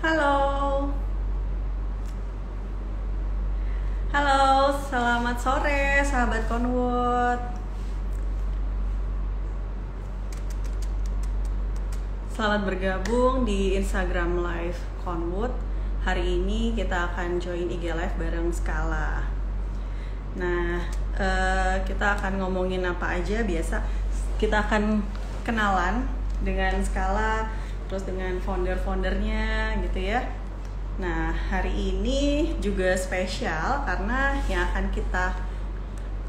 Halo, halo, selamat sore, sahabat Conwood. Selamat bergabung di Instagram Live Conwood. Hari ini kita akan join IG Live bareng Skala. Nah, kita akan ngomongin apa aja. Biasa kita akan kenalan dengan Skala, terus dengan founder-foundernya gitu ya. Nah, hari ini juga spesial karena yang akan kita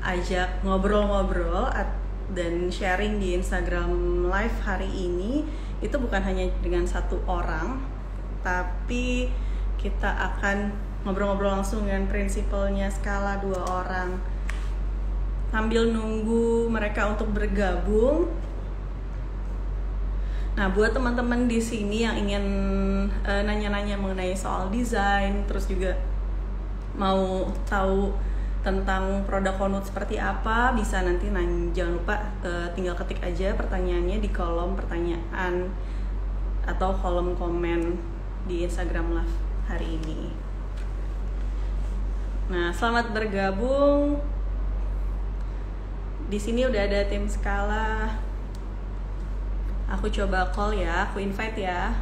ajak ngobrol-ngobrol dan sharing di Instagram Live hari ini itu bukan hanya dengan satu orang, tapi kita akan ngobrol-ngobrol langsung dengan prinsipalnya Skala, dua orang. Sambil nunggu mereka untuk bergabung. Nah, buat teman-teman di sini yang ingin nanya-nanya mengenai soal desain, terus juga mau tahu tentang produk Conwood seperti apa, bisa nanti jangan lupa tinggal ketik aja pertanyaannya di kolom pertanyaan atau kolom komen di Instagram Live hari ini. Nah, selamat bergabung. Di sini udah ada tim Skala. Aku coba call ya, aku invite ya.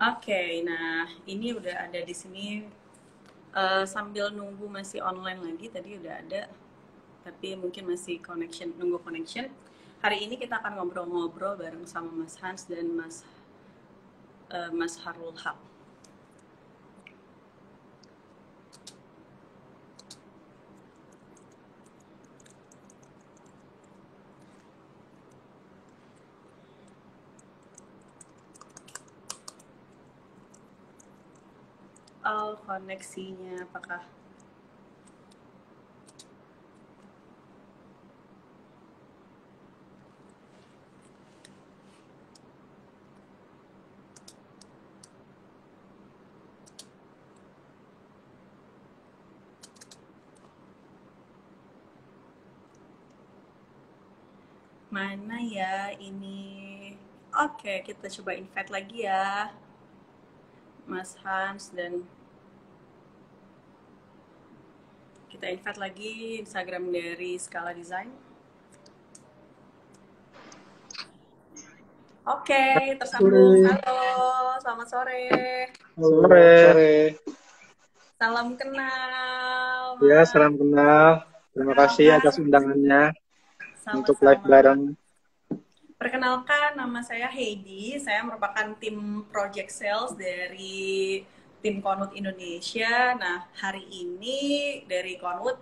Oke, nah ini udah ada di sini. Sambil nunggu masih online lagi, tadi udah ada, tapi mungkin masih nunggu connection. Hari ini kita akan ngobrol-ngobrol bareng sama Mas Hans dan Mas Harul Haq. Koneksinya apakah mana ya ini? Oke, kita coba invite lagi ya Mas Hans, dan kita invite lagi Instagram dari Skala Design. Oke, tersambung. Halo, selamat sore. Sore. Salam kenal, Ya, Mas. salam kenal. Terima kasih atas Perkenalkan, undangannya untuk live sama-sama. bareng. Perkenalkan, nama saya Heidi. Saya merupakan tim project sales dari tim Conwood Indonesia. Nah, hari ini dari Conwood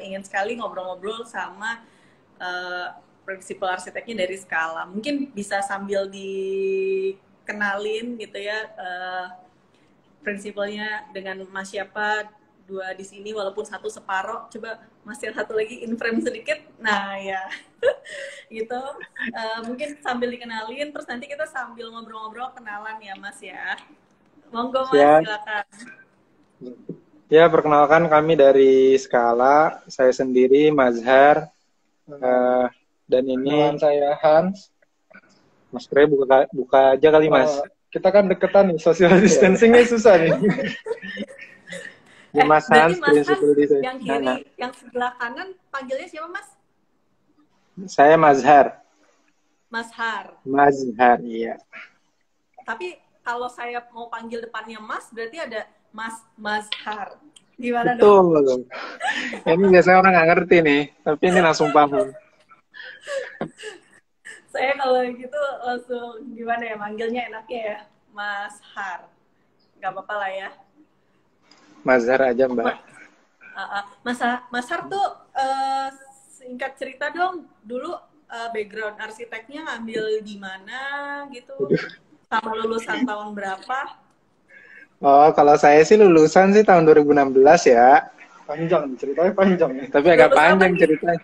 ingin sekali ngobrol-ngobrol sama prinsipal arsiteknya dari Skala. Mungkin bisa sambil dikenalin gitu ya, prinsipalnya dengan Mas siapa, dua di sini walaupun satu separoh. Coba Mas yang satu lagi in frame sedikit. Nah ya gitu. Mungkin sambil dikenalin, terus nanti kita sambil ngobrol-ngobrol kenalan ya Mas ya. Monggo Mas, Siap. silakan. Ya, perkenalkan kami dari Skala. Saya sendiri Mazhar. Dan ini saya Hans. Mas Kre buka aja kali, Mas. Kita kan deketan nih, social distancingnya susah nih. Ini Mas Berarti Hans, Mas Hans prinsipal design. yang Nah, kiri, yang sebelah kanan panggilnya siapa Mas? saya Mazhar. Mas Har. Mazhar, iya. Tapi kalau saya mau panggil depannya Mas, berarti ada Mas Har. Gimana dong? Betul. Ini biasanya orang nggak ngerti nih, tapi ini langsung paham. Saya kalau gitu langsung gimana ya manggilnya enaknya ya, Mas Har. Gak apa-apa lah ya. Mazhar aja, Mbak. Mas Har tuh singkat cerita dong, dulu background arsiteknya ngambil di mana gitu, sama lulusan tahun berapa? Oh, kalau saya sih lulusan sih tahun 2016 ya. Panjang, ceritanya panjang ya. Tapi agak Lulus apa panjang nih? ceritanya.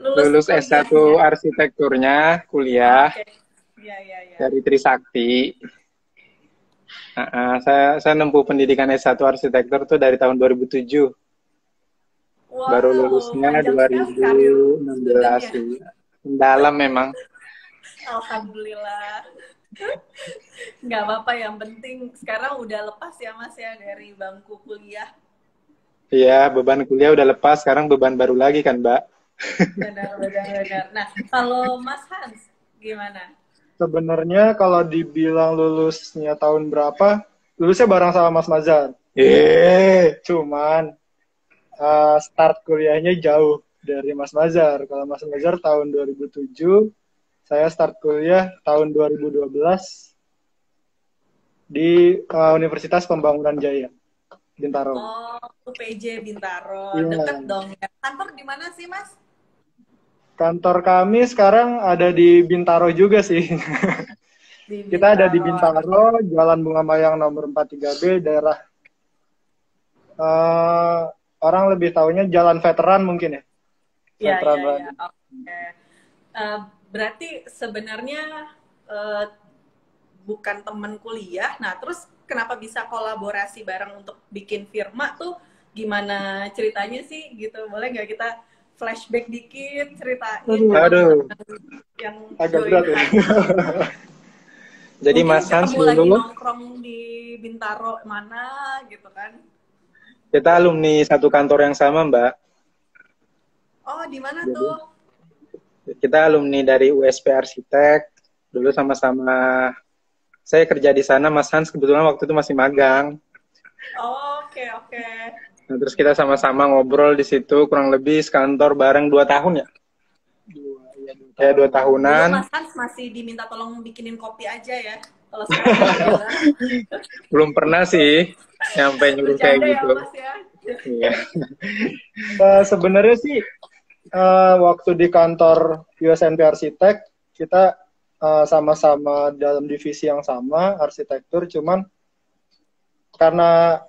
Lulus S1 kuliahnya. arsitekturnya, kuliah Oke. Ya. dari Trisakti. Saya nempuh pendidikan S1 arsitektur tuh dari tahun 2007. Wow, Baru lulusnya panjang sekali karir 2016. studentnya. Dalam memang. Alhamdulillah. Nggak apa-apa, yang penting sekarang udah lepas ya Mas ya dari bangku kuliah. Iya, beban kuliah udah lepas, sekarang beban baru lagi kan, Mbak? Benar. Nah, kalau Mas Hans gimana? Sebenarnya kalau dibilang lulusnya tahun berapa, lulusnya bareng sama Mas Mazhar. Cuman start kuliahnya jauh dari Mas Mazhar. Kalau Mas Mazhar tahun 2007, saya start kuliah tahun 2012 di Universitas Pembangunan Jaya, Bintaro. Oh, UPJ Bintaro. Iya. Deket dong ya. Kantor di mana sih, Mas? Kantor kami sekarang ada di Bintaro juga sih. Kita ada di Bintaro, Jalan Bunga Mayang nomor 43B, daerah orang lebih taunya Jalan Veteran mungkin ya. Iya. Veteran. Oke. Berarti sebenarnya bukan teman kuliah. Nah, terus kenapa bisa kolaborasi bareng untuk bikin firma tuh gimana ceritanya sih gitu? Boleh nggak kita flashback dikit ceritain? Aduh. Yang agak berat ya. Jadi mungkin Mas Hans ketemu lagi dulu nongkrong di Bintaro mana gitu kan? kita alumni satu kantor yang sama, Mbak. Oh, di mana tuh? Kita alumni dari USP Arsitek. Dulu sama-sama saya kerja di sana, Mas Hans kebetulan waktu itu masih magang. Oh, oke. Nah, terus kita sama-sama ngobrol di situ kurang lebih sekantor bareng 2 tahun ya. 2 tahunan. Dulu Mas Hans masih diminta tolong bikinin kopi aja ya. Kalau sekarang Belum pernah sih nyampe nyuruh kayak bercanda gitu. ya Mas ya. Iya. Sebenarnya sih waktu di kantor USNP Arsitek kita sama-sama dalam divisi yang sama arsitektur, cuman karena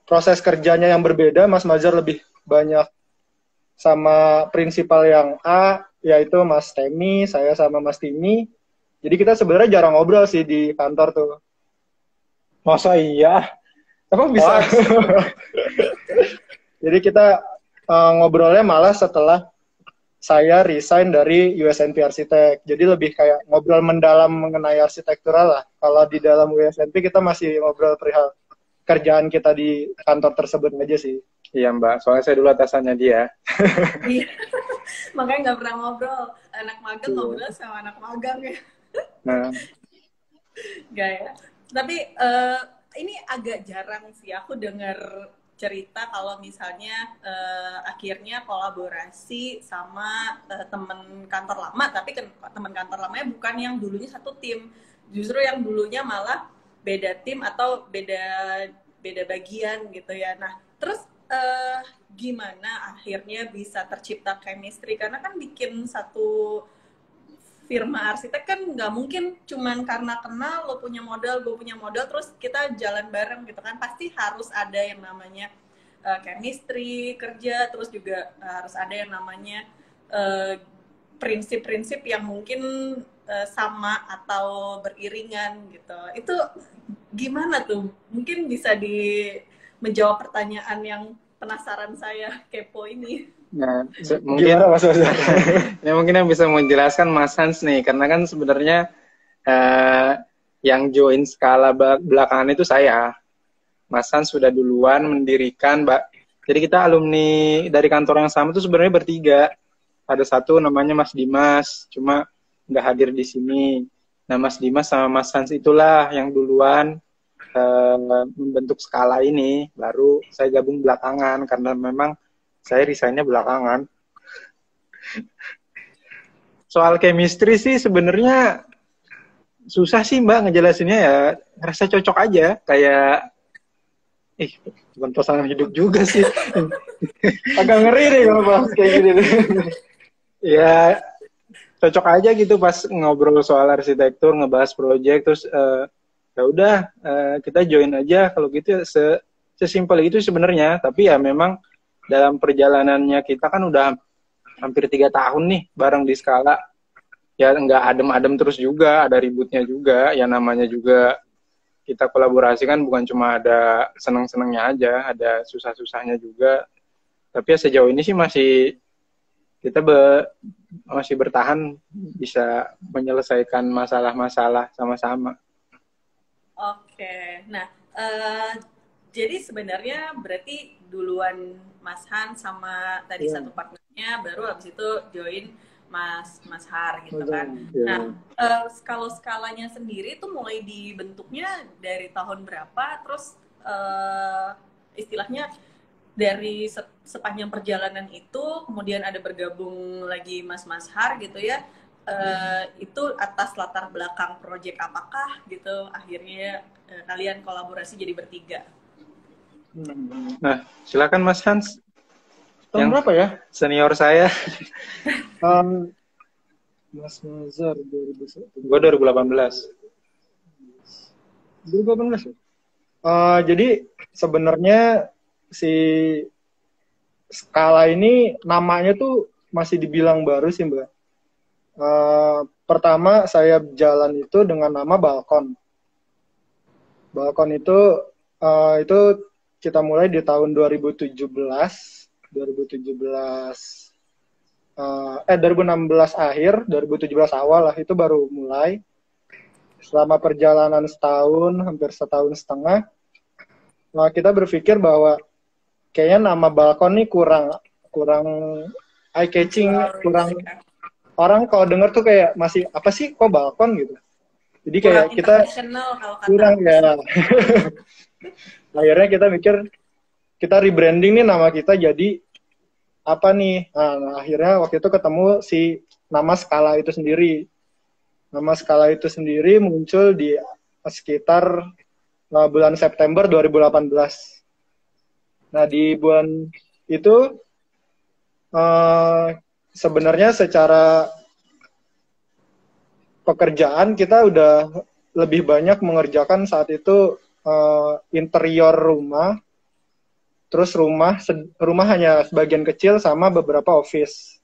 proses kerjanya yang berbeda, Mas Mazhar lebih banyak sama prinsipal yang A, yaitu Mas Temi, saya sama Mas Timi. Jadi kita sebenarnya jarang ngobrol sih di kantor tuh. Masa iya? Apa bisa? Jadi kita ngobrolnya malah setelah saya resign dari USNP Arsitek. Jadi lebih kayak ngobrol mendalam mengenai arsitektural lah. Kalau di dalam USNP kita masih ngobrol perihal kerjaan kita di kantor tersebut aja sih. Iya Mbak, soalnya saya dulu atasannya dia. Makanya nggak pernah ngobrol. Anak magang ngobrol sama anak magang ya. Nah. Gak ya. Tapi ini agak jarang sih aku dengar cerita kalau misalnya akhirnya kolaborasi sama teman kantor lama, tapi teman kantor lamanya bukan yang dulunya satu tim, justru yang dulunya malah beda tim atau beda bagian gitu ya. Nah, terus gimana akhirnya bisa tercipta chemistry? Karena kan bikin satu firma arsitek kan nggak mungkin cuman karena kenal, lo punya modal, gue punya modal, terus kita jalan bareng gitu kan. Pasti harus ada yang namanya chemistry, kerja, terus juga harus ada yang namanya prinsip-prinsip yang mungkin sama atau beriringan gitu. Itu gimana tuh? Mungkin bisa menjawab pertanyaan yang penasaran saya, kepo ini. Nah, mungkin ya mungkin yang bisa menjelaskan Mas Hans nih, karena kan sebenarnya yang join skala belakangan itu saya. Mas Hans sudah duluan mendirikan, Mbak. Jadi kita alumni dari kantor yang sama itu sebenarnya bertiga. Ada satu namanya Mas Dimas, cuma nggak hadir di sini. Nah, Mas Dimas sama Mas Hans itulah yang duluan membentuk skala ini. Baru saya gabung belakangan, karena memang saya resignnya belakangan. Soal chemistry sih sebenarnya susah sih Mbak ngejelasinnya ya. Ngerasa cocok aja. Kayak ih, bukan pasangan hidup juga sih. Agak ngeri nih kalau bahas kayak gini nih. Ya, cocok aja gitu pas ngobrol soal arsitektur, ngebahas proyek, terus ya udah kita join aja kalau gitu ya, sesimpel itu sebenarnya. Tapi ya memang dalam perjalanannya kita kan udah hampir 3 tahun nih bareng di Skala. Ya nggak adem-adem terus juga, ada ributnya juga. Ya namanya juga kita kolaborasi kan bukan cuma ada seneng-senengnya aja, ada susah-susahnya juga. Tapi ya sejauh ini sih kita masih bertahan bisa menyelesaikan masalah-masalah sama-sama. Oke, nah jadi sebenarnya berarti duluan Mas Han sama tadi satu partnernya, baru habis itu join Mas Har gitu kan. Nah, kalau skalanya sendiri tuh mulai dibentuknya dari tahun berapa? Terus istilahnya dari sepanjang perjalanan itu, kemudian ada bergabung lagi Mas Har gitu ya. Itu atas latar belakang proyek apakah gitu akhirnya kalian kolaborasi jadi bertiga. Nah, silakan Mas Hans. Tahun berapa ya? Senior saya. Mas Mazhar 2001. Gue 2018. 2018 ya? Jadi sebenarnya si Skala ini namanya tuh masih dibilang baru sih Mbak. Pertama saya jalan itu dengan nama Balkon. Balkon itu kita mulai di tahun 2016 akhir, 2017 awal lah, itu baru mulai. Selama perjalanan setahun, hampir setahun setengah, nah kita berpikir bahwa kayaknya nama Balkon nih kurang eye catching, kurang orang kalau denger tuh kayak masih apa sih kok Balkon gitu. Jadi kayak kita kurang ya. Akhirnya kita mikir kita rebranding nih nama kita jadi apa nih? Nah, akhirnya waktu itu ketemu si nama Skala itu sendiri. Nama Skala itu sendiri muncul di sekitar bulan September 2018. Nah, di bulan itu sebenarnya secara pekerjaan kita udah lebih banyak mengerjakan saat itu interior rumah. Terus rumah hanya sebagian kecil sama beberapa office.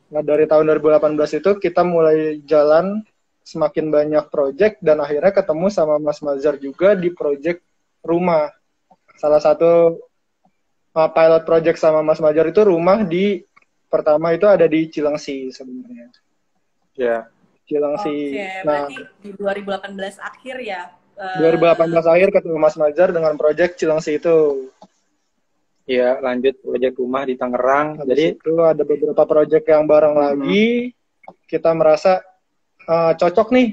Nah, dari tahun 2018 itu kita mulai jalan semakin banyak project dan akhirnya ketemu sama Mas Mazhar juga di project rumah. Salah satu pilot project sama Mas Mazhar itu rumah pertama itu ada di Cilengsi sebenarnya. Ya. Cilengsi. Oke, berarti di 2018 akhir ya? 2018 akhir ketemu Mas Mazhar dengan proyek Cilengsi itu. Iya, lanjut proyek rumah di Tangerang. Jadi itu ada beberapa proyek yang bareng lagi. Kita merasa cocok nih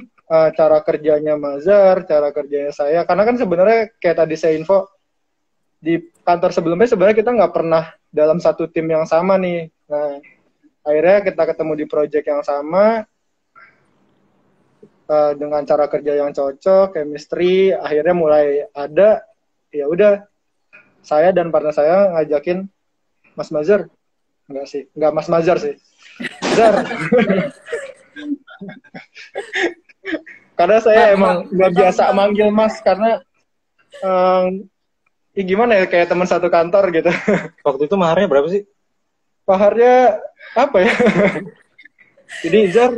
cara kerjanya Mazhar, cara kerjanya saya. Karena kan sebenarnya kayak tadi saya info di kantor sebelumnya sebenarnya kita nggak pernah dalam satu tim yang sama nih. Nah, akhirnya kita ketemu di proyek yang sama. Dengan cara kerja yang cocok, chemistry, akhirnya mulai ada, ya udah, saya dan partner saya ngajakin Mas Mazhar, enggak Mas Mazhar sih, Mazhar. Karena saya emang nggak biasa manggil Mas, karena gimana ya, kayak teman satu kantor gitu. Waktu itu maharnya berapa sih? Maharnya apa ya? Jadi Zar,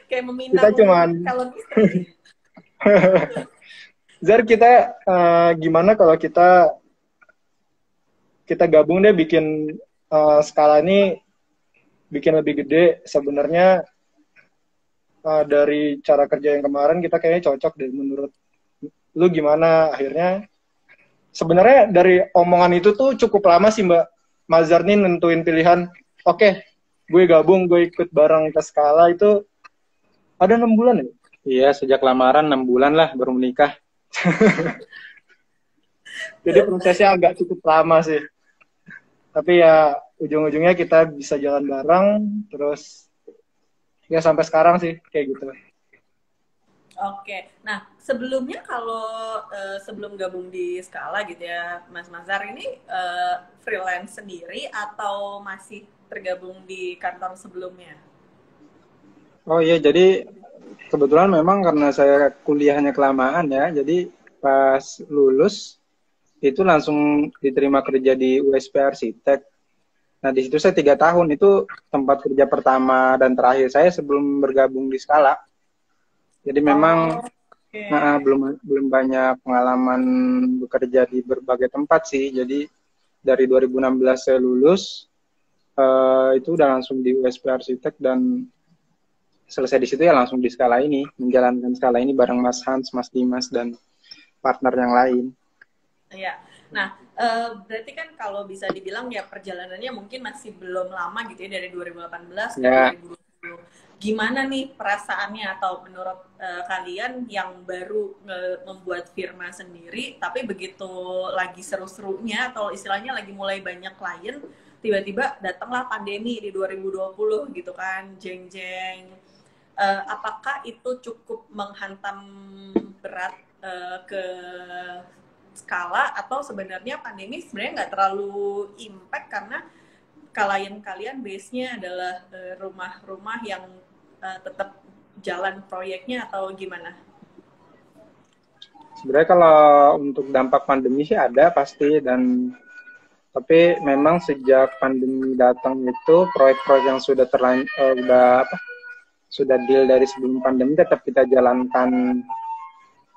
kayak meminta kita cuman Zar, kita gimana kalau kita gabung deh bikin Skala ini bikin lebih gede. Sebenarnya dari cara kerja yang kemarin kita kayaknya cocok deh, menurut lu gimana? Akhirnya sebenarnya dari omongan itu tuh cukup lama sih Mbak Mazhar nih nentuin pilihan. Oke, gue gabung, gue ikut bareng ke Skala itu ada 6 bulan ya? Iya, sejak lamaran 6 bulan lah baru menikah. Jadi prosesnya agak cukup lama sih. Tapi ya ujung-ujungnya kita bisa jalan bareng, terus ya sampai sekarang sih kayak gitu. Oke, nah sebelumnya kalau sebelum gabung di Skala gitu ya, Mas Mazhar ini freelance sendiri atau masih tergabung di kantor sebelumnya? Oh iya, jadi kebetulan memang karena saya kuliahnya kelamaan ya, jadi pas lulus itu langsung diterima kerja di USP Arsitek. Nah di situ saya 3 tahun, itu tempat kerja pertama dan terakhir saya sebelum bergabung di Skala. Jadi memang Oh, oke. belum belum banyak pengalaman bekerja di berbagai tempat sih. Jadi dari 2016 saya lulus, itu udah langsung di USP Arsitek dan selesai di situ ya langsung di Skala ini, menjalankan Skala ini bareng Mas Hans, Mas Dimas, dan partner yang lain. Iya. Nah, berarti kan kalau bisa dibilang ya perjalanannya mungkin masih belum lama gitu ya, dari 2018 ke Ya, 2020. Gimana nih perasaannya atau menurut kalian yang baru membuat firma sendiri, tapi begitu lagi seru-serunya atau istilahnya lagi mulai banyak klien, tiba-tiba datanglah pandemi di 2020 gitu kan, jeng-jeng. Apakah itu cukup menghantam berat ke skala, atau sebenarnya pandemi sebenarnya nggak terlalu impact karena kalian base-nya adalah rumah-rumah yang tetap jalan proyeknya, atau gimana? sebenarnya kalau untuk dampak pandemi sih ada pasti, dan tapi memang sejak pandemi datang itu proyek-proyek yang sudah deal dari sebelum pandemi tetap kita jalankan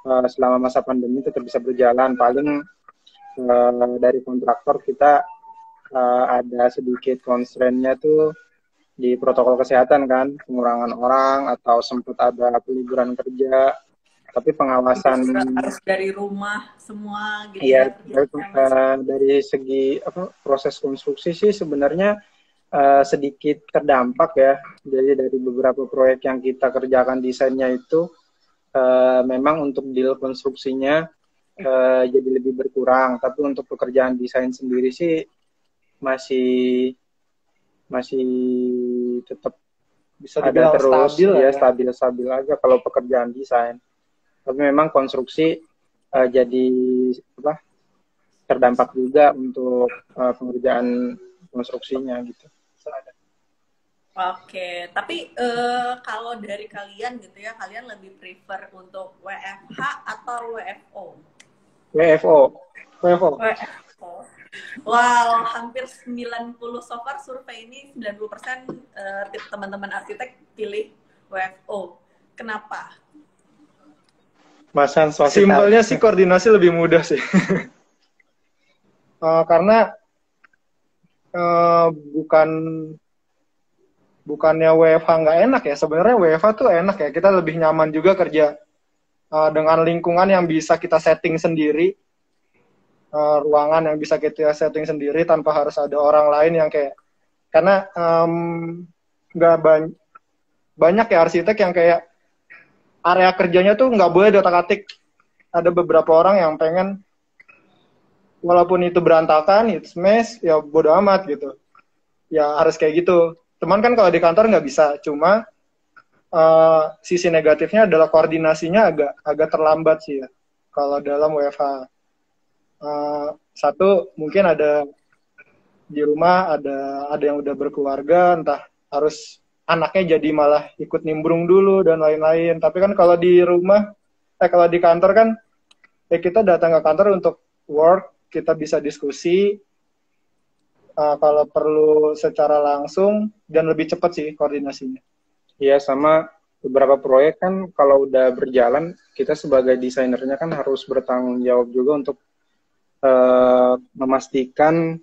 selama masa pandemi, tetap bisa berjalan. Paling dari kontraktor kita ada sedikit constraint-nya tuh di protokol kesehatan kan, pengurangan orang atau sempat ada peliburan kerja, tapi pengawasan Harus dari rumah semua gitu ya ya kerjanya. dari segi proses konstruksi sih sebenarnya sedikit terdampak ya. Jadi dari beberapa proyek yang kita kerjakan desainnya itu memang untuk deal konstruksinya jadi lebih berkurang, tapi untuk pekerjaan desain sendiri sih masih masih tetap Bisa ada dibilang terus, stabil lah ya ya. stabil-stabil aja kalau pekerjaan desain. Tapi memang konstruksi jadi apa, terdampak juga untuk pengerjaan konstruksinya gitu. Oke, tapi kalau dari kalian gitu ya, kalian lebih prefer untuk WFH atau WFO? WFO, WFO. WFO. Wow, hampir 90 so far survei ini 90% teman-teman arsitek pilih WFO. Kenapa? Mas Hans, Simpelnya sih koordinasi lebih mudah sih. Karena bukan bukannya WFH nggak enak ya, sebenarnya WFH tuh enak ya, kita lebih nyaman juga kerja dengan lingkungan yang bisa kita setting sendiri, ruangan yang bisa kita setting sendiri tanpa harus ada orang lain yang kayak, karena nggak banyak ya arsitek yang kayak area kerjanya tuh nggak boleh diotak-atik. Ada beberapa orang yang pengen walaupun itu berantakan, it's mess, ya bodo amat gitu. Ya harus kayak gitu. Teman kan kalau di kantor nggak bisa, cuma sisi negatifnya adalah koordinasinya agak terlambat sih ya. Kalau dalam WFH. Satu, mungkin ada di rumah, ada yang udah berkeluarga, entah harus anaknya jadi malah ikut nimbrung dulu dan lain-lain. Tapi kan kalau di rumah, kalau di kantor kan, ya kita datang ke kantor untuk work, kita bisa diskusi, kalau perlu secara langsung, dan lebih cepat sih koordinasinya. Iya, sama beberapa proyek kan kalau udah berjalan, kita sebagai desainernya kan harus bertanggung jawab juga untuk memastikan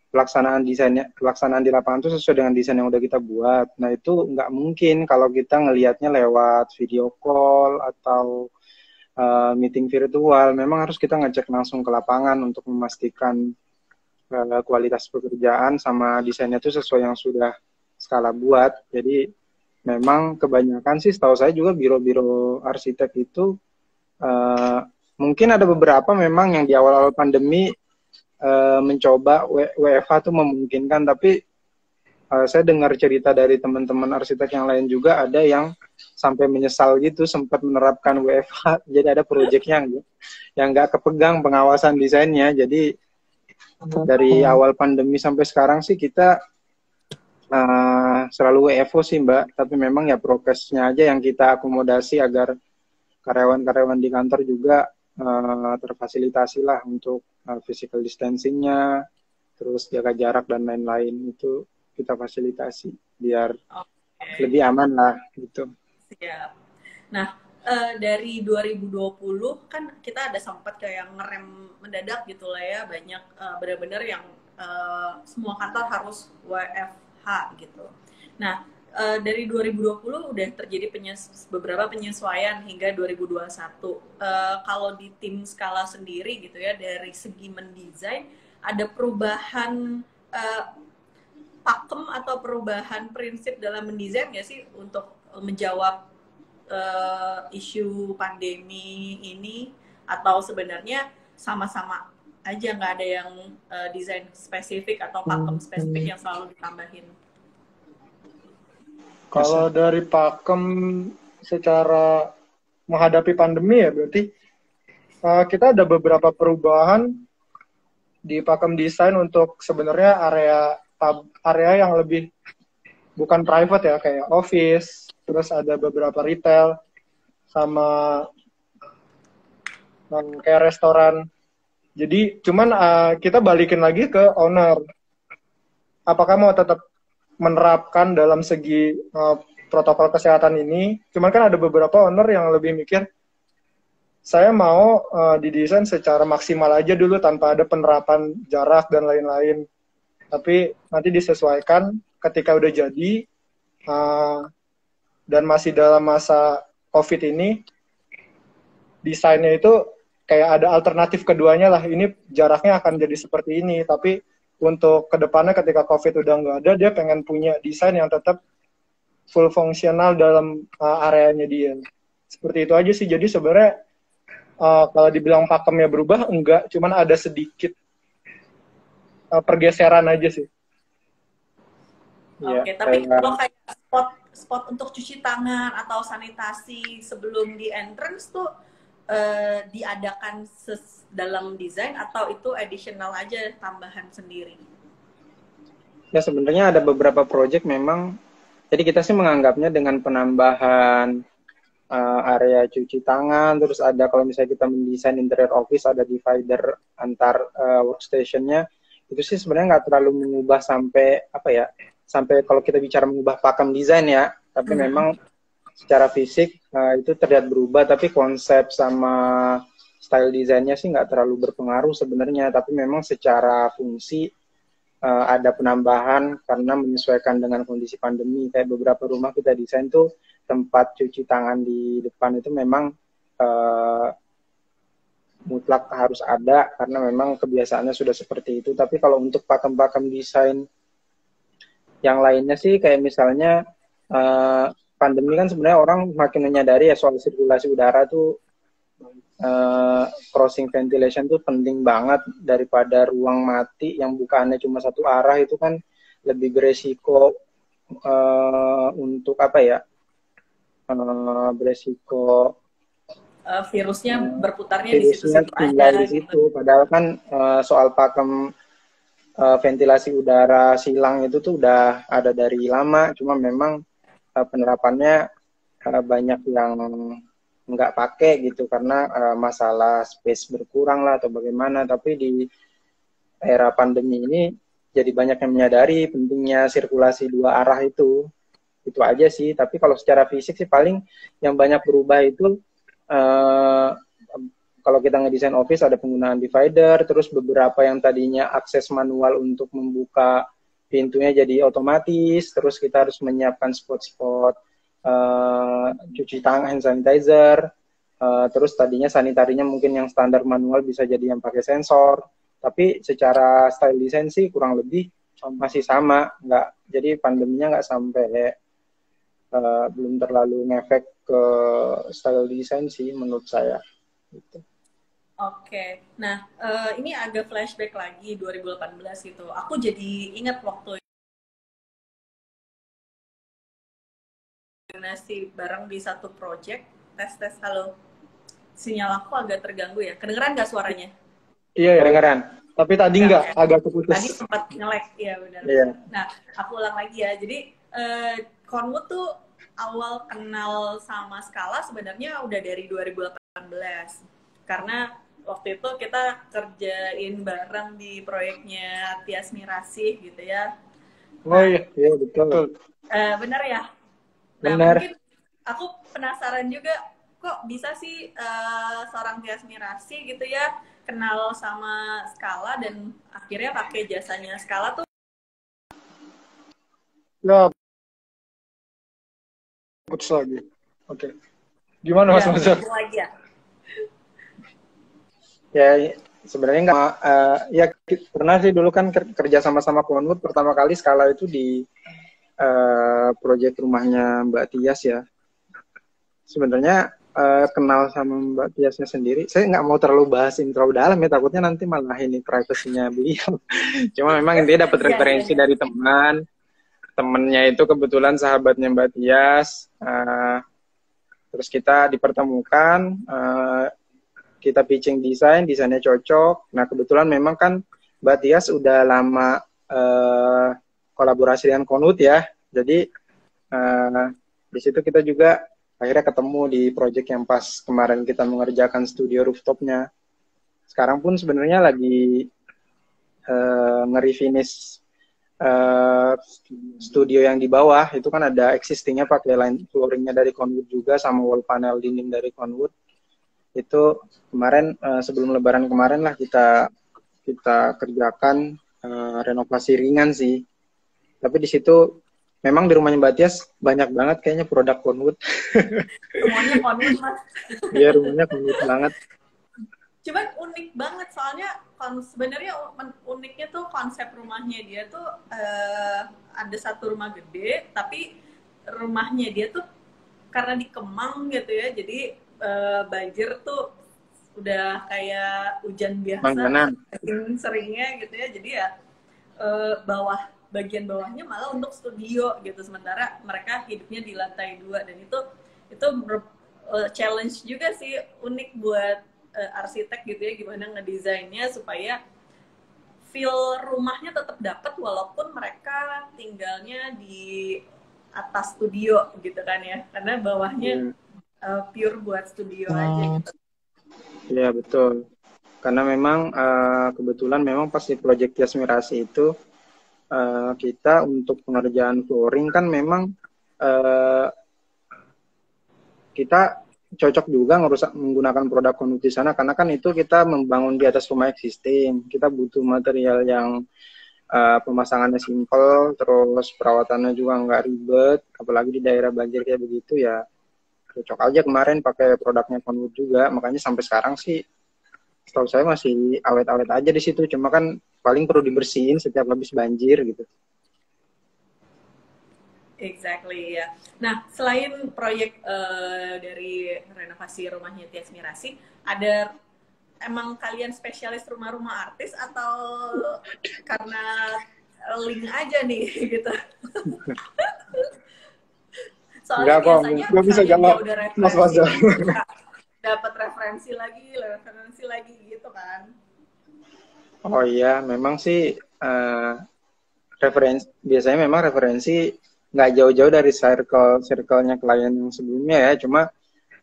pelaksanaan di lapangan itu sesuai dengan desain yang udah kita buat. Nah itu nggak mungkin kalau kita ngelihatnya lewat video call atau meeting virtual. Memang harus kita ngecek langsung ke lapangan untuk memastikan kualitas pekerjaan sama desainnya itu sesuai yang sudah skala buat. Jadi memang kebanyakan sih setahu saya juga biro-biro arsitek itu mungkin ada beberapa memang yang di awal-awal pandemi mencoba WFH tuh memungkinkan, tapi saya dengar cerita dari teman-teman arsitek yang lain juga ada yang sampai menyesal gitu sempat menerapkan WFH. Jadi ada proyeknya yang nggak kepegang pengawasan desainnya. Jadi dari awal pandemi sampai sekarang sih kita selalu WFO sih Mbak. Tapi memang ya prokesnya aja yang kita akomodasi agar karyawan-karyawan di kantor juga terfasilitasi lah untuk physical distancing-nya, terus jaga jarak dan lain-lain itu kita fasilitasi biar lebih aman lah gitu. Siap. Nah, dari 2020 kan kita ada sempat kayak ngerem mendadak gitu lah ya, banyak benar-benar yang semua kantor harus WFH gitu. Nah, dari 2020 udah terjadi beberapa penyesuaian hingga 2021. Kalau di tim Skala sendiri gitu ya, dari segi mendesain ada perubahan pakem atau perubahan prinsip dalam mendesain nggak sih untuk menjawab isu pandemi ini, atau sebenarnya sama-sama aja nggak ada yang desain spesifik atau pakem spesifik yang selalu ditambahin? Kalau dari pakem secara menghadapi pandemi ya berarti kita ada beberapa perubahan di pakem desain untuk sebenarnya area yang lebih bukan private ya, kayak office, terus ada beberapa retail, sama kayak restoran. Jadi cuman kita balikin lagi ke owner. Apakah mau tetap menerapkan dalam segi protokol kesehatan ini? Cuman kan ada beberapa owner yang lebih mikir, saya mau didesain secara maksimal aja dulu tanpa ada penerapan jarak dan lain-lain. Tapi nanti disesuaikan ketika udah jadi dan masih dalam masa COVID ini, desainnya itu kayak ada alternatif keduanya lah. Ini jaraknya akan jadi seperti ini, tapi untuk kedepannya ketika COVID udah nggak ada, dia pengen punya desain yang tetap full fungsional dalam areanya dia. Seperti itu aja sih. Jadi sebenarnya kalau dibilang pakemnya berubah, enggak. Cuman ada sedikit pergeseran aja sih. Oke, tapi kalau kayak spot untuk cuci tangan atau sanitasi sebelum di entrance tuh diadakan dalam desain atau itu additional aja, tambahan sendiri? Ya sebenarnya ada beberapa project memang, jadi kita sih menganggapnya dengan penambahan area cuci tangan, terus ada kalau misalnya kita mendesain interior office ada divider antar workstation-nya, itu sih sebenarnya nggak terlalu mengubah sampai apa ya, sampai kalau kita bicara mengubah pakem desain ya, tapi memang secara fisik itu terlihat berubah, tapi konsep sama style desainnya sih nggak terlalu berpengaruh sebenarnya, tapi memang secara fungsi ada penambahan karena menyesuaikan dengan kondisi pandemi. Kayak beberapa rumah kita desain tuh tempat cuci tangan di depan itu memang mutlak harus ada karena memang kebiasaannya sudah seperti itu. Tapi kalau untuk pakem-pakem desain yang lainnya sih kayak misalnya pandemi kan sebenarnya orang makin menyadari ya soal sirkulasi udara tuh crossing ventilation tuh penting banget daripada ruang mati yang bukannya cuma satu arah, itu kan lebih beresiko untuk apa ya, beresiko virusnya berputarnya di situ-situ tinggal aja di situ gitu. Padahal kan soal pakem ventilasi udara silang itu tuh udah ada dari lama, cuma memang penerapannya banyak yang nggak pakai gitu karena masalah space berkurang lah atau bagaimana. Tapi di era pandemi ini jadi banyak yang menyadari pentingnya sirkulasi dua arah itu aja sih. Tapi kalau secara fisik sih paling yang banyak berubah itu kalau kita ngedesain office ada penggunaan divider, terus beberapa yang tadinya akses manual untuk membuka pintunya jadi otomatis, terus kita harus menyiapkan spot-spot cuci tangan, hand sanitizer, terus tadinya sanitarinya mungkin yang standar manual bisa jadi yang pakai sensor, tapi secara style design sih kurang lebih masih sama, jadi pandeminya nggak sampai belum terlalu ngefek ke style design sih menurut saya. Gitu. Oke, nah ini agak flashback lagi 2018 gitu, aku jadi ingat waktu koordinasi bareng di satu project. Tes, halo. Sinyal aku agak terganggu ya. Kedengeran nggak suaranya? Iya, Kedengeran. tapi tadi nggak, agak keputus. Tadi sempat nge-lag, iya benar. Iya. Nah, aku ulang lagi ya. Jadi, Conwood tuh awal kenal sama Scala sebenarnya udah dari 2018. Karena waktu itu kita kerjain bareng di proyeknya Tias Mirasih gitu ya. Oh iya, betul. Benar ya? Nah, Benar. mungkin aku penasaran juga, kok bisa sih seorang Tias Mirasih gitu ya kenal sama Scala dan akhirnya pakai jasanya Scala tuh. Ya, putus lagi. Oke. Gimana Mas Mazhar? Lagi ya? Ya, sebenarnya nggak, ya pernah sih dulu kan kerja sama-sama Conwood. Pertama kali Scala itu di proyek rumahnya Mbak Tias ya. Sebenarnya kenal sama Mbak Tiasnya sendiri, saya nggak mau terlalu bahasin terlalu dalam ya, takutnya nanti malah ini privasinya beliau. Cuma memang dia dapat referensi dari temennya itu kebetulan sahabatnya Mbak Tias. Terus kita dipertemukan, kita pitching desainnya cocok. Nah kebetulan memang kan Mbak Tias udah lama kolaborasi dengan Conwood ya, jadi di situ kita juga akhirnya ketemu di project yang pas kemarin kita mengerjakan studio rooftopnya. Sekarang pun sebenarnya lagi nge-refinish studio yang di bawah. Itu kan ada existingnya pakai line flooringnya dari Conwood juga sama wall panel dinding dari Conwood. Itu kemarin sebelum Lebaran kemarin lah kita kerjakan renovasi ringan sih. Tapi di situ memang di rumahnya Mbak Tias banyak banget kayaknya produk Conwood. Semuanya Conwood, Mas. Iya, rumahnya Conwood banget. Cuman unik banget, soalnya sebenarnya uniknya tuh konsep rumahnya dia tuh ada satu rumah gede, tapi rumahnya dia tuh karena di Kemang gitu ya, jadi banjir tuh udah kayak hujan biasa, seringnya gitu ya, jadi ya bagian bawahnya malah untuk studio gitu, sementara mereka hidupnya di lantai 2, dan itu challenge juga sih, unik buat arsitek gitu ya, gimana ngedesainnya supaya feel rumahnya tetap dapat walaupun mereka tinggalnya di atas studio gitu kan ya, karena bawahnya pure buat studio aja gitu. Iya betul, karena memang kebetulan memang pas di Project Tias Mirasih itu kita untuk pengerjaan flooring kan memang kita cocok juga menggunakan produk Conwood di sana, karena kan itu kita membangun di atas rumah existing. Kita butuh material yang pemasangannya simple, terus perawatannya juga nggak ribet, apalagi di daerah banjir kayak begitu ya. Cocok aja kemarin pakai produknya Conwood juga, makanya sampai sekarang sih setahu saya masih awet-awet aja di situ, cuma kan paling perlu dibersihin setiap habis banjir gitu. Exactly ya. Nah, selain proyek dari renovasi rumahnya Tias Mirasih, ada emang kalian spesialis rumah-rumah artis atau karena link aja nih gitu? Soalnya biasanya gue bisa jawab, Mas Mazhar. Dapat referensi lagi gitu kan. Oh iya, memang sih biasanya memang referensi nggak jauh-jauh dari circle-nya klien yang sebelumnya ya, cuma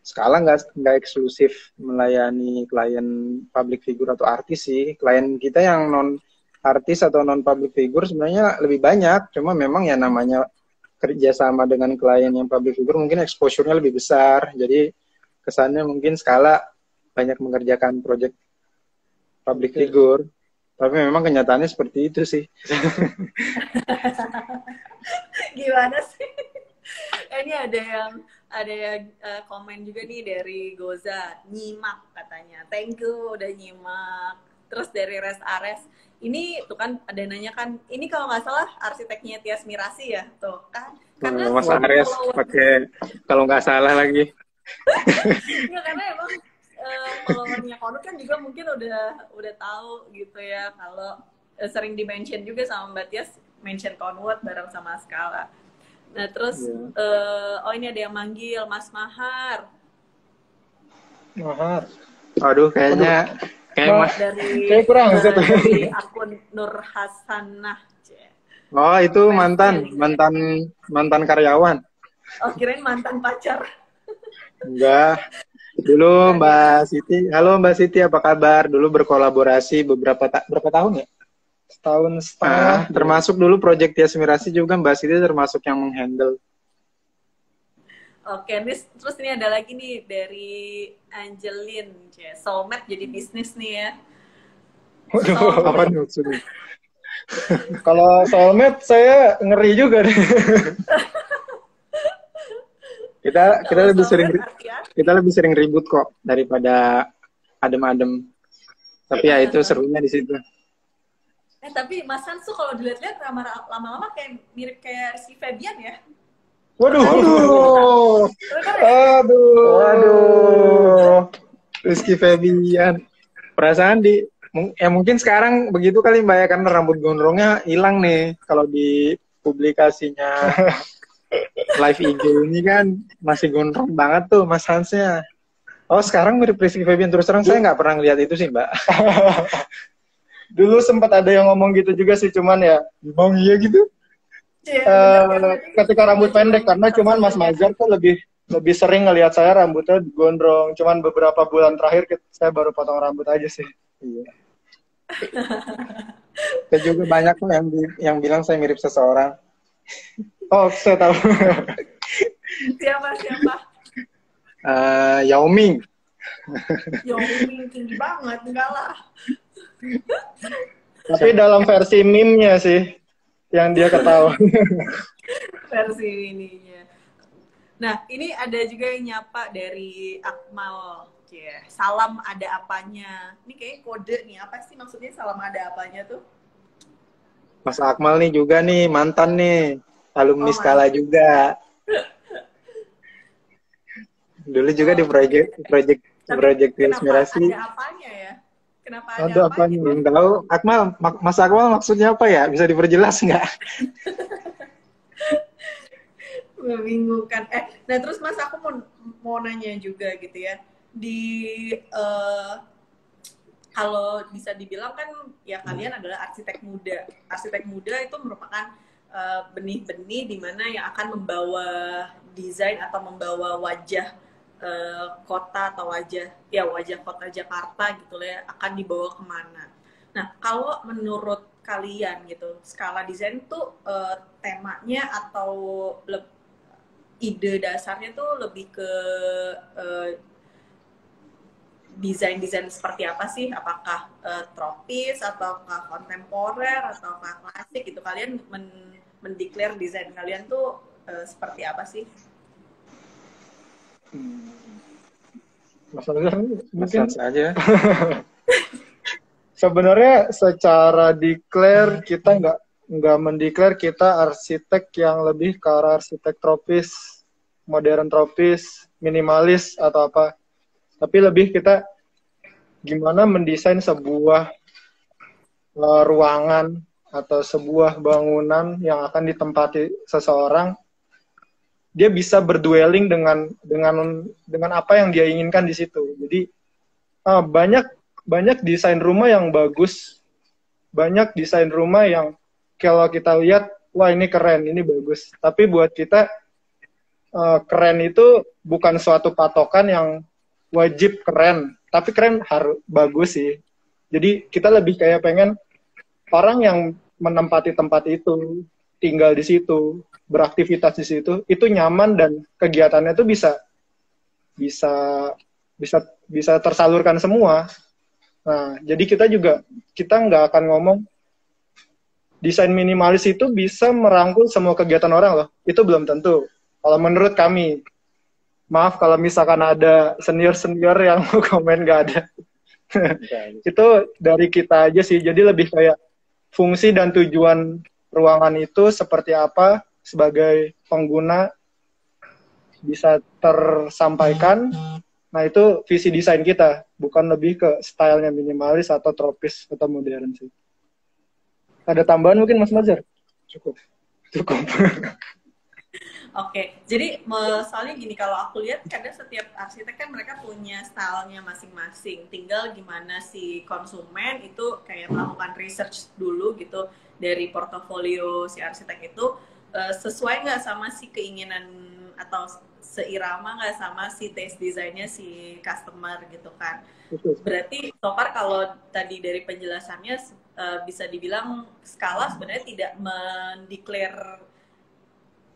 Scala nggak eksklusif melayani klien public figure atau artis sih. Klien kita yang non artis atau non public figure sebenarnya lebih banyak, cuma memang ya namanya kerjasama dengan klien yang public figure mungkin exposure-nya lebih besar, jadi kesannya mungkin Scala banyak mengerjakan project public figure, tapi memang kenyataannya seperti itu sih. Gimana sih? Ini ada yang komen juga nih dari Goza, nyimak katanya, thank you udah nyimak. Terus dari Rest Ares, ini tuh kan ada nanya kan, ini kalau nggak salah arsiteknya Tias Mirasih ya, tuh kan? Karena Mas Ares pakai kalau nggak salah lagi. Ya, karena emang followernya Conwood kan juga mungkin udah tahu gitu ya, kalau sering di-mention juga sama Mbak Tias, mention Conwood bareng sama Scala. Nah, terus Iya. oh ini ada yang manggil Mas Mahar Mahar. Aduh, kayaknya kayak dari Kayak kurang sih tuh. dari akun Nur Hasanah. oh itu Fansnya nih kayaknya. mantan karyawan. Oh, kirain mantan pacar. Enggak. Dulu Mbak Siti, halo Mbak Siti, apa kabar? Dulu berkolaborasi berapa tahun ya? Setahun setengah. Termasuk dulu Project Tias Mirasi juga Mbak Siti termasuk yang menghandle. Oke, terus ini ada lagi nih dari Angelin, soulmate jadi bisnis nih ya. Waduh, apa nih maksudnya? Kalau soulmate saya ngeri juga deh. kita lebih sering ribut kok daripada adem-adem. Tapi ya itu serunya di situ. Tapi Mas Hans tuh kalau dilihat-lihat lama-lama kayak mirip kayak Rizky Febian ya. Waduh. Rizky Febian. Perasaan mungkin sekarang begitu kali Mbak ya, karena rambut gondrongnya hilang nih. Kalau di publikasinya live IG ini kan masih gondrong banget tuh Mas Hansnya. Oh sekarang mirip Rizky Febian. Terus terang saya nggak pernah lihat itu sih Mbak. Dulu sempat ada yang ngomong gitu juga sih, cuman ya emang iya gitu. Ketika rambut pendek, karena cuman Mas Mazhar tuh lebih sering ngelihat saya rambutnya gondrong. Cuman beberapa bulan terakhir saya baru potong rambut aja sih. Iya. Saya juga banyak tuh yang bilang saya mirip seseorang. Oh, saya tahu. Siapa? Yao Ming. Yao Ming tinggi banget, enggak lah. Tapi dalam versi meme-nya sih yang dia ketawa. Versi ininya. Nah, ini ada juga yang nyapa dari Akmal. Salam ada apanya. Ini kayak kode nih. Apa sih maksudnya salam ada apanya tuh? Mas Akmal nih juga nih, mantan nih. Alumni Skala juga. Dulu juga di project Inspirasi. Ada apanya ya? Kenapa ada apanya? Belum tahu. Akmal, Mas Akmal maksudnya apa ya? Bisa diperjelas nggak? Membingungkan. Nah terus Mas aku mau nanya juga gitu ya. Kalau bisa dibilang kan ya kalian adalah arsitek muda. Arsitek muda itu merupakan benih-benih di mana yang akan membawa desain atau membawa wajah kota atau wajah kota Jakarta gitu ya, akan dibawa kemana. Nah kalau menurut kalian gitu, skala desain tuh temanya atau ide dasarnya tuh lebih ke desain seperti apa sih? Apakah tropis, ataukah kontemporer, ataukah klasik gitu? Kalian mendeklar desain kalian tuh seperti apa sih? Mas Azhar mungkin aja. Sebenarnya secara declare kita nggak mendeklar kita arsitek yang lebih ke arah arsitek tropis, modern tropis, minimalis atau apa. Tapi lebih kita gimana mendesain sebuah ruangan atau sebuah bangunan yang akan ditempati seseorang, dia bisa berdueling dengan apa yang dia inginkan di situ. Jadi banyak desain rumah yang bagus, banyak desain rumah yang kalau kita lihat, wah ini keren, ini bagus. Tapi buat kita keren itu bukan suatu patokan yang wajib keren, tapi keren harus bagus sih. Jadi kita lebih kayak pengen orang yang menempati tempat itu, tinggal di situ, beraktivitas di situ, itu nyaman dan kegiatannya itu bisa tersalurkan semua. Nah, jadi kita nggak akan ngomong desain minimalis itu bisa merangkul semua kegiatan orang loh. Itu belum tentu. Kalau menurut kami, maaf kalau misalkan ada senior yang mau komen, nggak ada. Itu dari kita aja sih. Jadi lebih kayak fungsi dan tujuan ruangan itu seperti apa sebagai pengguna bisa tersampaikan. Nah itu visi desain kita, bukan lebih ke stylenya minimalis atau tropis atau modern sih. Ada tambahan mungkin Mas Mazhar? Cukup. Oke, jadi soalnya gini, kalau aku lihat kadang setiap arsitek kan mereka punya stylenya masing-masing. Tinggal gimana si konsumen itu kayak melakukan research dulu gitu dari portofolio si arsitek itu, sesuai nggak sama si keinginan atau seirama nggak sama si taste desainnya si customer gitu kan. Berarti so far kalau tadi dari penjelasannya bisa dibilang skala sebenarnya tidak mendeklar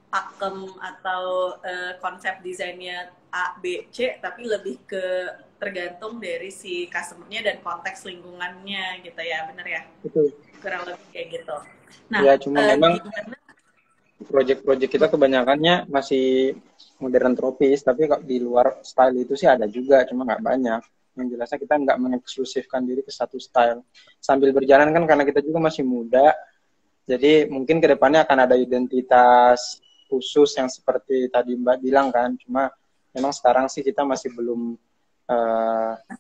pakem atau konsep desainnya A, B, C, tapi lebih ke tergantung dari si customer-nya dan konteks lingkungannya gitu ya, bener ya? Betul. Kurang lebih kayak gitu. Nah, ya cuma memang gimana? proyek-proyek kita kebanyakannya masih modern tropis, tapi kalau di luar style itu sih ada juga, cuma nggak banyak. Yang jelasnya kita nggak mengeksklusifkan diri ke satu style. Sambil berjalan kan karena kita juga masih muda, jadi mungkin kedepannya akan ada identitas khusus yang seperti tadi Mbak bilang kan, cuma memang sekarang sih kita masih belum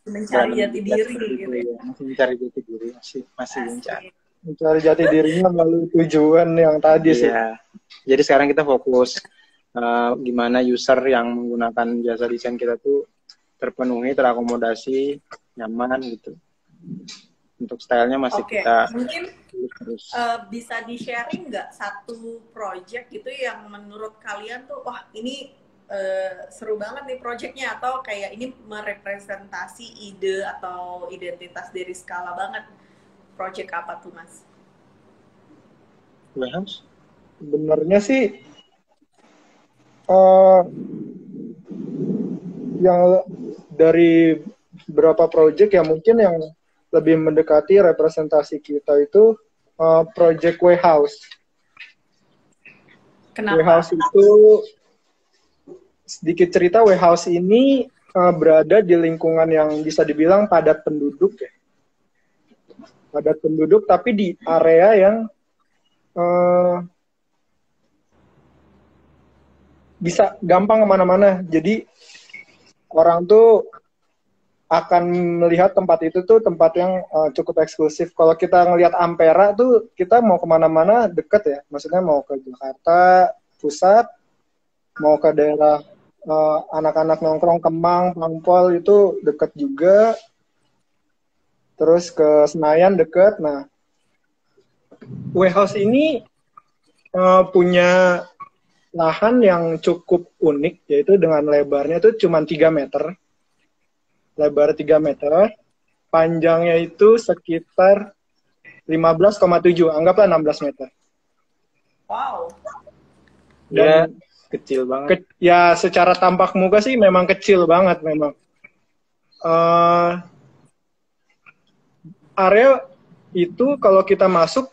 mencari jati diri gitu ya. Masih mencari jati diri, masih mencari jati dirinya melalui tujuan yang tadi sih. Jadi sekarang kita fokus gimana user yang menggunakan jasa desain kita tuh terpenuhi, terakomodasi, nyaman gitu. Untuk stylenya masih kita mungkin bisa di-sharing nggak satu project gitu yang menurut kalian tuh wah ini seru banget nih projectnya, atau kayak ini merepresentasi ide atau identitas dari skala banget. Project apa tuh Mas? Warehouse? Sebenarnya sih yang dari beberapa project ya mungkin yang lebih mendekati representasi kita itu project warehouse. Kenapa? Warehouse itu sedikit cerita, warehouse ini berada di lingkungan yang bisa dibilang padat penduduk ya. Padat penduduk tapi di area yang bisa gampang kemana-mana. Jadi orang tuh akan melihat tempat itu tuh tempat yang cukup eksklusif. Kalau kita ngelihat Ampera tuh kita mau kemana-mana deket ya. Maksudnya mau ke Jakarta Pusat, mau ke daerah anak-anak nongkrong Kemang, Pampol itu deket juga. Terus ke Senayan deket. Nah, warehouse ini punya lahan yang cukup unik, yaitu dengan lebarnya itu cuma 3 meter. Lebar 3 meter, panjangnya itu sekitar 15,7, anggaplah 16 meter. Wow. Dan kecil banget. Ya secara tampak muka sih memang kecil banget memang. Area itu kalau kita masuk,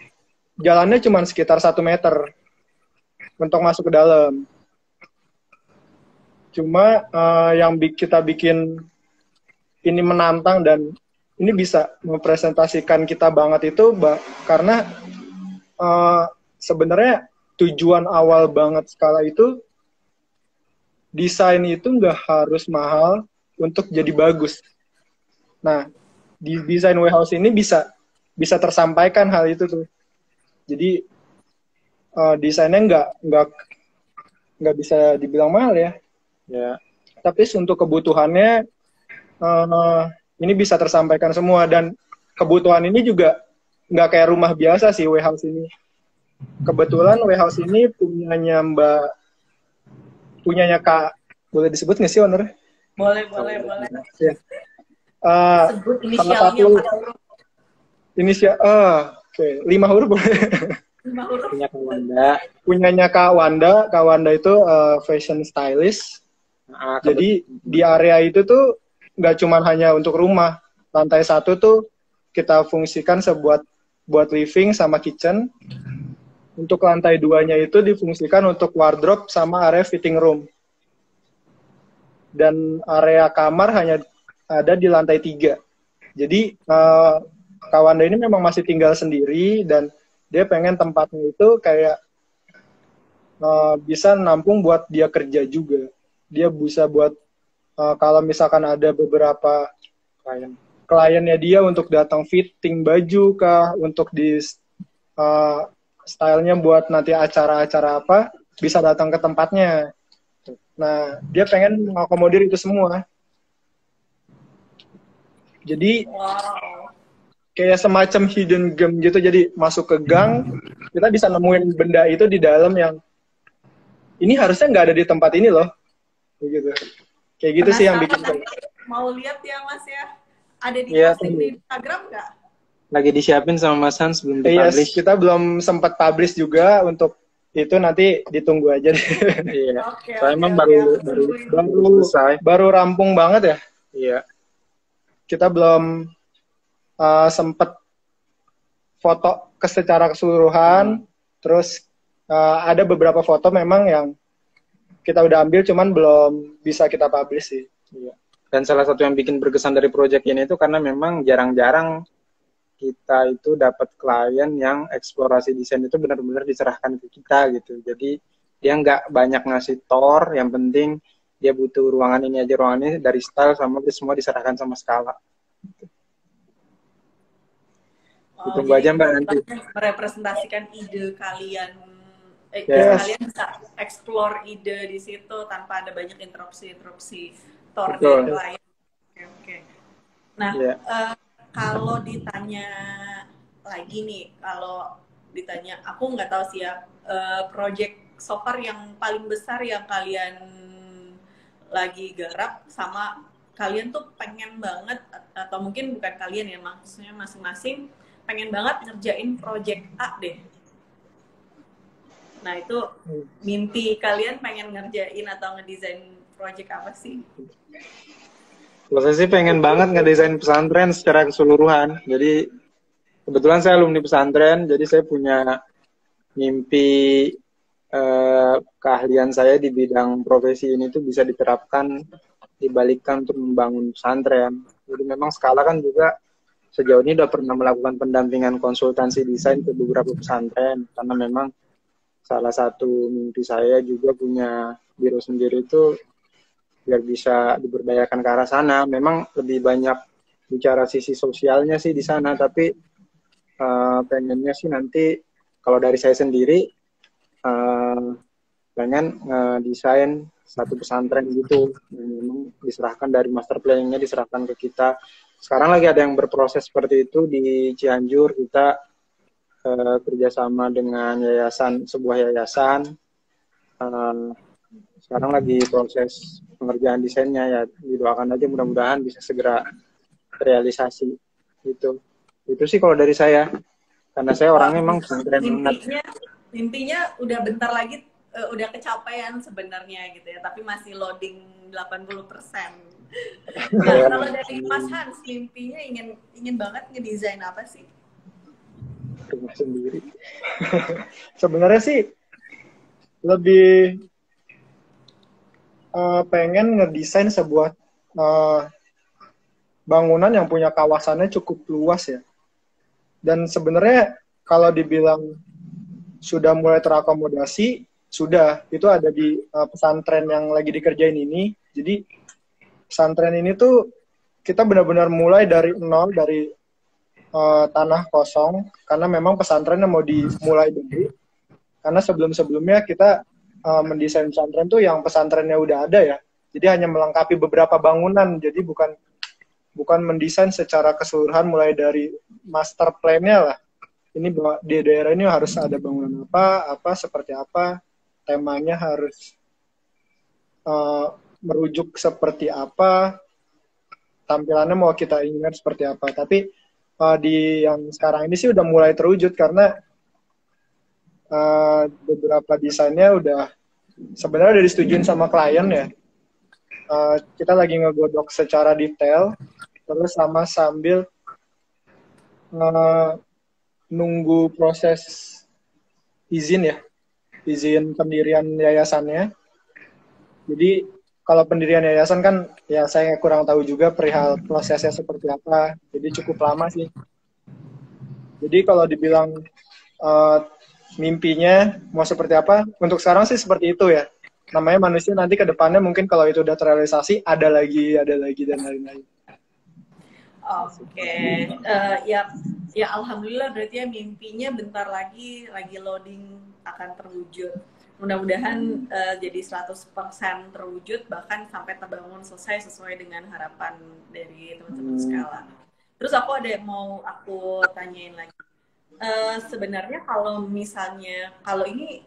jalannya cuma sekitar 1 meter untuk masuk ke dalam. Cuma yang kita bikin ini menantang dan ini bisa mempresentasikan kita banget itu karena sebenarnya tujuan awal banget skala itu desain itu nggak harus mahal untuk jadi bagus. Nah, di desain warehouse ini bisa tersampaikan hal itu tuh. Jadi desainnya nggak bisa dibilang mahal ya. Ya. Tapi untuk kebutuhannya ini bisa tersampaikan semua, dan kebutuhan ini juga nggak kayak rumah biasa sih warehouse ini. Kebetulan warehouse ini punyanya Kak, boleh disebut nggak sih owner? Boleh. Ya. Sebut inisialnya 4 huruf. Inisial, oke, 5 huruf boleh. 5 huruf. Punya Kak Wanda. Punyanya Kak Wanda. Kak Wanda itu fashion stylist. Jadi di area itu tuh nggak cuma hanya untuk rumah. Lantai 1 tuh kita fungsikan buat living sama kitchen. Untuk lantai 2-nya itu difungsikan untuk wardrobe sama area fitting room. Dan area kamar hanya ada di lantai 3. Jadi Kak Wanda ini memang masih tinggal sendiri dan dia pengen tempatnya itu kayak bisa nampung buat dia kerja juga. Dia bisa buat kalau misalkan ada beberapa kliennya dia untuk datang fitting baju kah, untuk di stylenya buat nanti acara-acara apa, bisa datang ke tempatnya. Nah, dia pengen mengakomodir itu semua. Jadi Wow. kayak semacam hidden gem gitu. Jadi masuk ke gang, kita bisa nemuin benda itu di dalam yang ini harusnya nggak ada di tempat ini loh. Begitu. Kayak gitu sih yang bikin. Penasaran, mau lihat ya Mas ya? Ada di Iya, posting di Instagram nggak? lagi disiapin sama Mas Hans belum Yes, dipublish. kita belum sempat publish juga untuk itu, nanti ditunggu aja deh. Iya. Oke, Soalnya emang baru rampung banget ya. Iya. Kita belum sempat foto secara keseluruhan. Terus ada beberapa foto memang yang kita udah ambil, cuman belum bisa kita publish sih. Iya. Dan salah satu yang bikin berkesan dari project ini itu karena memang jarang-jarang kita itu dapat klien yang eksplorasi desain itu benar-benar diserahkan ke kita gitu. Jadi dia nggak banyak ngasih tour, yang penting dia butuh ruangan ini aja, ruangan ini dari style sama semua diserahkan sama skala. Ditunggu aja Mbak nanti. Merepresentasikan ide kalian, Yes. kalian bisa explore ide di situ tanpa ada banyak interupsi tour Betul. dari klien. Oke. Nah, kalau ditanya lagi nih, kalau ditanya, aku nggak tahu sih ya, project so far yang paling besar yang kalian lagi garap sama kalian tuh pengen banget, atau mungkin bukan kalian ya, maksudnya masing-masing pengen banget ngerjain project A deh. Nah itu mimpi kalian pengen ngerjain atau ngedesain project apa sih? Kalau saya sih pengen banget ngedesain pesantren secara keseluruhan. Jadi kebetulan saya alumni pesantren, jadi saya punya mimpi keahlian saya di bidang profesi ini tuh bisa diterapkan, dibalikkan untuk membangun pesantren. Jadi memang skala kan juga sejauh ini udah pernah melakukan pendampingan konsultansi desain ke beberapa pesantren, karena memang salah satu mimpi saya juga punya biro sendiri itu biar bisa diberdayakan ke arah sana. Memang lebih banyak bicara sisi sosialnya sih di sana, tapi pengennya sih nanti kalau dari saya sendiri pengen desain satu pesantren gitu, yang memang diserahkan dari master planning-nya diserahkan ke kita. Sekarang lagi ada yang berproses seperti itu di Cianjur. Kita kerjasama dengan sebuah yayasan. Sekarang lagi proses pengerjaan desainnya, ya didoakan aja mudah-mudahan bisa segera realisasi. Itu sih kalau dari saya, karena saya orangnya emang pesantren banget. Mimpinya udah bentar lagi udah kecapaian sebenarnya gitu ya, tapi masih loading 80%. Nah, kalau dari Mas Hans, mimpinya ingin banget ngedesain apa sih? Rumah sendiri. Sebenarnya sih lebih pengen ngedesain sebuah bangunan yang punya kawasannya cukup luas ya. Dan sebenarnya kalau dibilang sudah mulai terakomodasi, sudah. Itu ada di pesantren yang lagi dikerjain ini. Jadi pesantren ini tuh kita benar-benar mulai dari nol, dari tanah kosong, karena memang pesantrennya mau dimulai dari, karena sebelum-sebelumnya kita mendesain pesantren tuh yang pesantrennya udah ada ya, jadi hanya melengkapi beberapa bangunan, jadi bukan mendesain secara keseluruhan mulai dari master plan-nya lah, ini di daerah ini harus ada bangunan apa seperti apa, temanya harus merujuk seperti apa, tampilannya mau kita ingat seperti apa. Tapi di yang sekarang ini sih udah mulai terwujud karena beberapa desainnya udah sebenarnya udah disetujuin sama klien ya. Kita lagi ngegodok secara detail, terus sambil nunggu proses izin pendirian yayasannya. Jadi kalau pendirian yayasan kan ya saya kurang tahu juga perihal prosesnya seperti apa, jadi cukup lama sih. Jadi kalau dibilang mimpinya mau seperti apa, untuk sekarang sih seperti itu ya. Namanya manusia, nanti ke depannya mungkin kalau itu udah terrealisasi ada lagi dan lain-lain. Oke. Ya alhamdulillah berarti ya mimpinya bentar lagi loading akan terwujud. mudah-mudahan jadi 100% terwujud, bahkan sampai terbangun selesai sesuai dengan harapan dari teman-teman Skala. Terus aku ada yang mau aku tanyain lagi. Sebenarnya kalau misalnya, kalau ini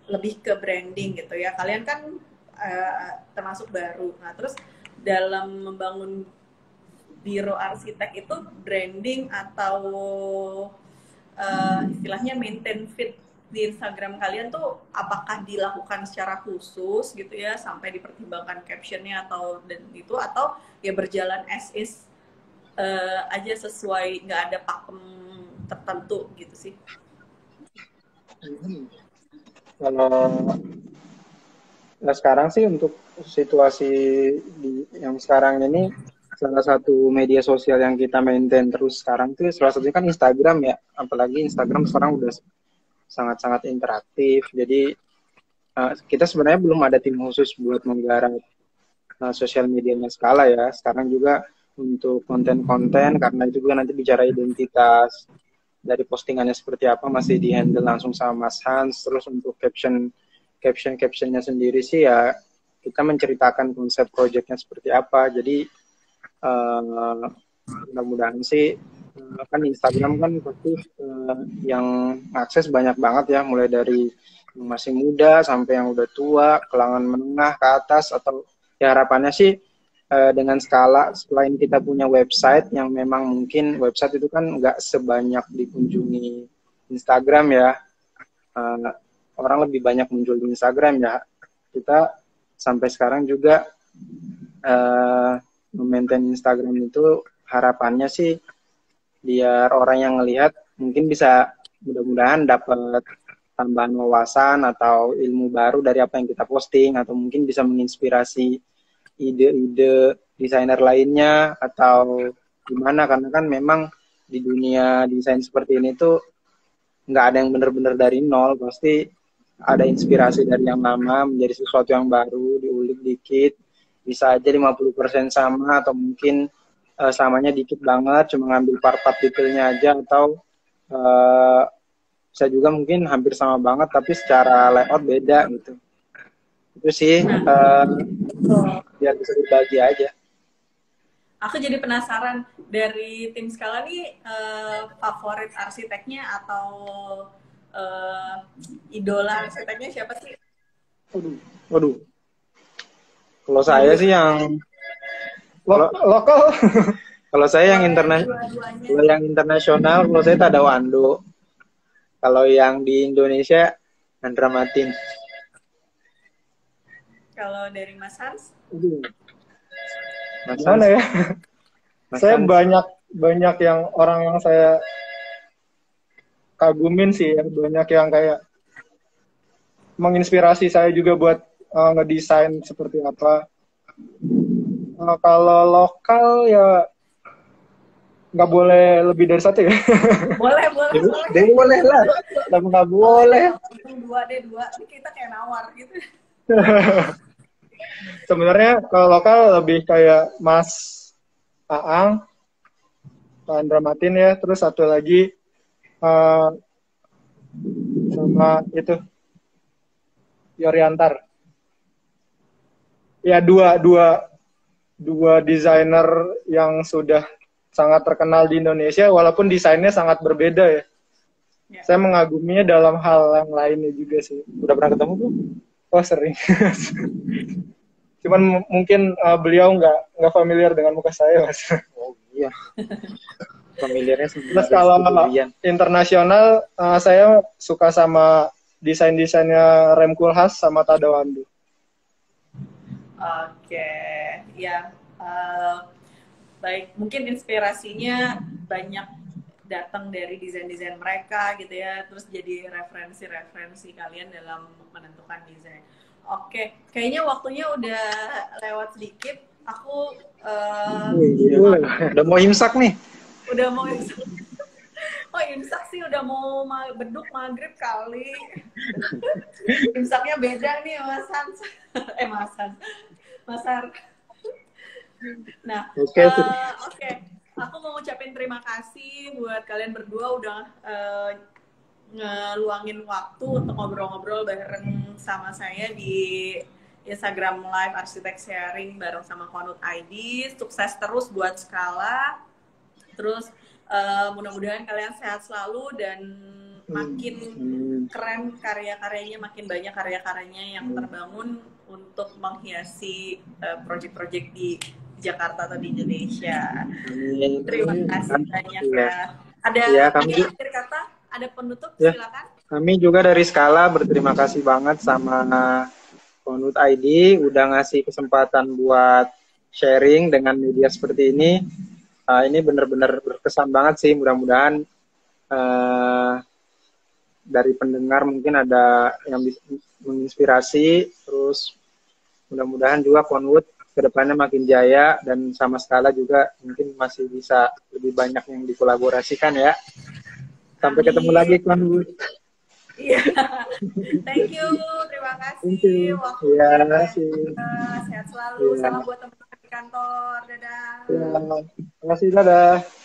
lebih ke branding gitu ya, kalian kan termasuk baru. Nah, terus dalam membangun biro arsitek itu branding atau istilahnya maintain feed di Instagram kalian tuh apakah dilakukan secara khusus gitu ya, sampai dipertimbangkan captionnya dan atau ya berjalan as is aja, sesuai, nggak ada pakem tertentu gitu sih? Nah, sekarang sih untuk situasi yang sekarang ini, salah satu media sosial yang kita maintain terus sekarang tuh salah satunya kan Instagram ya. Apalagi Instagram sekarang udah sangat-sangat interaktif. Jadi kita sebenarnya belum ada tim khusus buat menggarap sosial medianya Skala ya. Sekarang juga untuk konten-konten, karena itu juga nanti bicara identitas dari postingannya seperti apa, masih di-handle langsung sama Mas Hans. Terus untuk captionnya sendiri sih ya kita menceritakan konsep projectnya seperti apa. Jadi mudah-mudahan sih kan Instagram kan pasti yang akses banyak banget ya, mulai dari yang masih muda sampai yang udah tua, kalangan menengah ke atas. Atau ya harapannya sih dengan Skala, selain kita punya website yang memang mungkin website itu kan nggak sebanyak dikunjungi Instagram ya, orang lebih banyak muncul di Instagram ya, kita sampai sekarang juga memaintain Instagram itu harapannya sih biar orang yang ngelihat mungkin bisa mudah-mudahan dapat tambahan wawasan atau ilmu baru dari apa yang kita posting, atau mungkin bisa menginspirasi ide-ide desainer lainnya atau gimana, karena kan memang di dunia desain seperti ini tuh nggak ada yang benar-benar dari nol, pasti ada inspirasi dari yang lama menjadi sesuatu yang baru, diulik dikit, bisa aja 50% sama, atau mungkin samanya dikit banget, cuma ngambil part-part detailnya aja, atau bisa juga mungkin hampir sama banget tapi secara layout beda gitu. Itu sih biar bisa berbagi aja. Aku jadi penasaran, dari tim Skala nih favorit arsiteknya atau idola arsiteknya siapa sih? Waduh. Kalau saya sih yang lokal. Kalau saya yang internasional, kalau saya Tadawando. Kalau yang di Indonesia, Andra Matin. Kalau dari Mas Hans? Gimana ya? Saya banyak yang orang yang saya kagumin sih ya, banyak yang kayak menginspirasi saya juga buat ngedesain seperti apa. Kalau lokal ya nggak boleh lebih dari satu ya. Boleh lah. Tapi nggak boleh. Dua. Kita kayak nawar gitu. Sebenarnya kalau lokal lebih kayak Mas Aang, Pak Andra Matin ya, terus satu lagi sama itu Yoriantar. Ya dua desainer yang sudah sangat terkenal di Indonesia, walaupun desainnya sangat berbeda ya. Saya mengaguminya dalam hal yang lainnya juga sih. Udah pernah ketemu belum? Oh sering. Cuman mungkin beliau nggak familiar dengan muka saya, Mas. Oh iya. Familiarnya sama. Terus kalau internasional, saya suka sama desainnya Rem Koolhaas sama Tadawando. Oke, ya. Baik, mungkin inspirasinya banyak datang dari desain-desain mereka gitu ya, terus jadi referensi kalian dalam menentukan desain. Oke, kayaknya waktunya udah lewat sedikit. Aku udah mau imsak nih. Udah mau imsak. Oh, imsak sih udah mau beduk maghrib kali. Imsaknya beda nih Mas Hans. Mas Har. Nah, oke. Aku mau ngucapin terima kasih buat kalian berdua udah ngeluangin waktu untuk ngobrol-ngobrol bareng sama saya di Instagram Live Arsitek Sharing bareng sama Konut ID. Sukses terus buat Skala. Terus mudah-mudahan kalian sehat selalu dan makin keren karya-karyanya, makin banyak karya-karyanya yang terbangun untuk menghiasi proyek-proyek di Jakarta atau di Indonesia. Terima kasih banyak ya. Ada akhir kata? Ada penutup? Silakan. Kami juga dari Skala berterima kasih banget sama Konut ID udah ngasih kesempatan buat sharing dengan media seperti ini. Ini benar-benar berkesan banget sih. Mudah-mudahan dari pendengar mungkin ada yang bisa menginspirasi. Terus mudah-mudahan juga Konut kedepannya makin jaya dan sama Skala juga mungkin masih bisa lebih banyak yang dikolaborasikan ya. Sampai ketemu lagi Konut. Iya. Thank you, terima kasih. Iya, sehat selalu. Salam buat teman-teman di kantor. Dadah. Terima kasih, dadah.